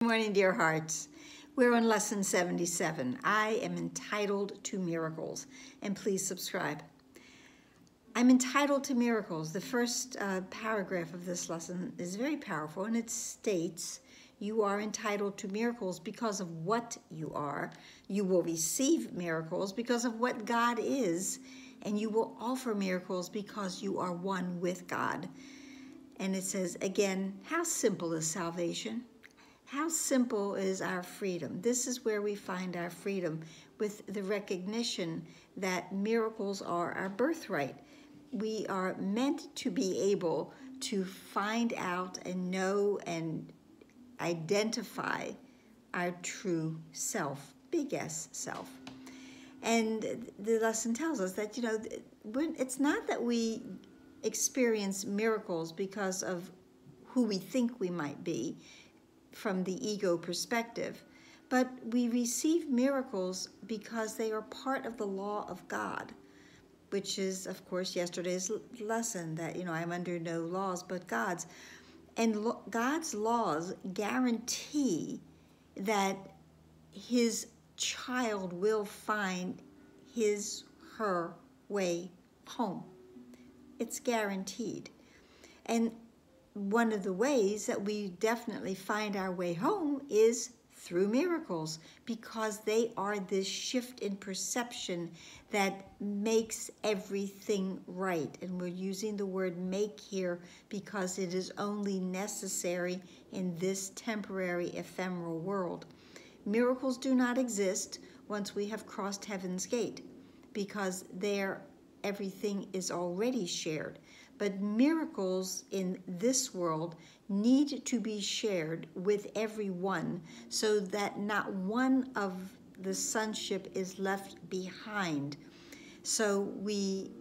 Good morning, dear hearts. We're on lesson 77. I am entitled to miracles, and please subscribe. I'm entitled to miracles. The first paragraph of this lesson is very powerful, and it states, you are entitled to miracles because of what you are. You will receive miracles because of what God is, and you will offer miracles because you are one with God. And it says, again, how simple is salvation? How simple is our freedom? This is where we find our freedom, with the recognition that miracles are our birthright. We are meant to be able to find out and know and identify our true self, big S self. And the lesson tells us that, it's not that we experience miracles because of who we think we might be from the ego perspective, but we receive miracles because they are part of the law of God, which is, of course, yesterday's lesson that, I'm under no laws but God's. And God's laws guarantee that his child will find her way home. It's guaranteed. And one of the ways that we definitely find our way home is through miracles, because they are this shift in perception that makes everything right. And we're using the word make here because it is only necessary in this temporary, ephemeral world. Miracles do not exist once we have crossed heaven's gate, because there everything is already shared. But miracles in this world need to be shared with everyone so that not one of the sonship is left behind. So we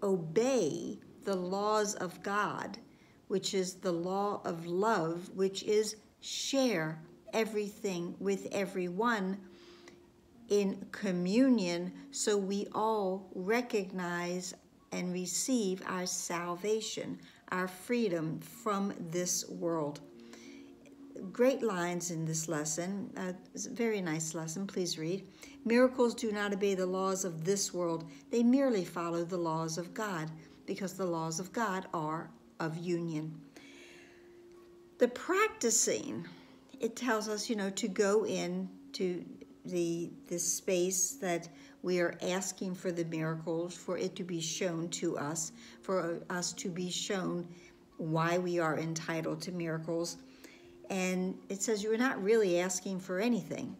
obey the laws of God, which is the law of love, which is share everything with everyone in communion, so we all recognize and receive our salvation, our freedom from this world. Great lines in this lesson. It's a very nice lesson. Please read. Miracles do not obey the laws of this world. They merely follow the laws of God, because the laws of God are of union. The practicing, it tells us, to go in to the space that we are asking for the miracles, for it to be shown to us, for us to be shown why we are entitled to miracles. And it says you're not really asking for anything,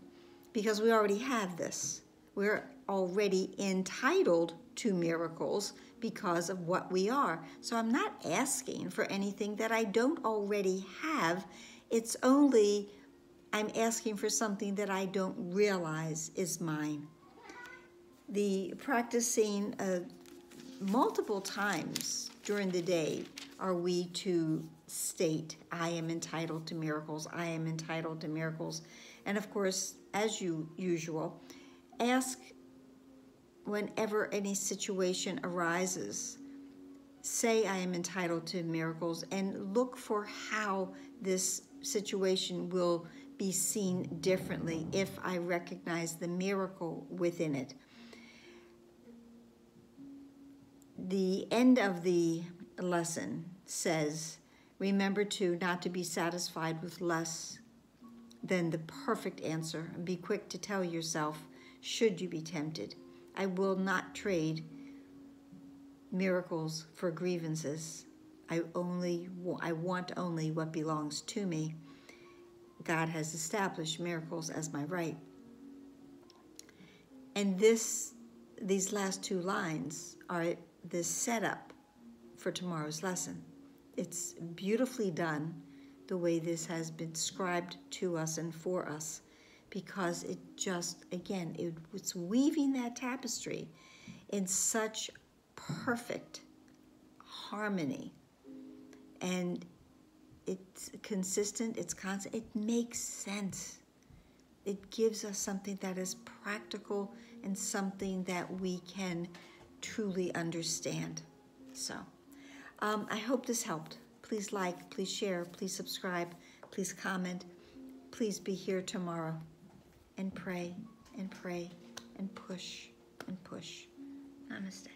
because we already have this. We're already entitled to miracles because of what we are. So I'm not asking for anything that I don't already have. It's only I'm asking for something that I don't realize is mine. The practicing multiple times during the day are we to state, I am entitled to miracles, I am entitled to miracles. And of course, as usual, ask whenever any situation arises. Say I am entitled to miracles, and look for how this situation will be seen differently if I recognize the miracle within it. The end of the lesson says, remember not to be satisfied with less than the perfect answer, and be quick to tell yourself, should you be tempted, I will not trade miracles for grievances. I want only what belongs to me. God has established miracles as my right. And these last two lines are the setup for tomorrow's lesson. It's beautifully done, the way this has been scribed to us and for us, because it just, again, it's weaving that tapestry in such perfect harmony. And it's consistent, it's constant, it makes sense. It gives us something that is practical and something that we can truly understand. So, I hope this helped. Please like, please share, please subscribe, please comment, please be here tomorrow and pray and pray and push and push. Namaste.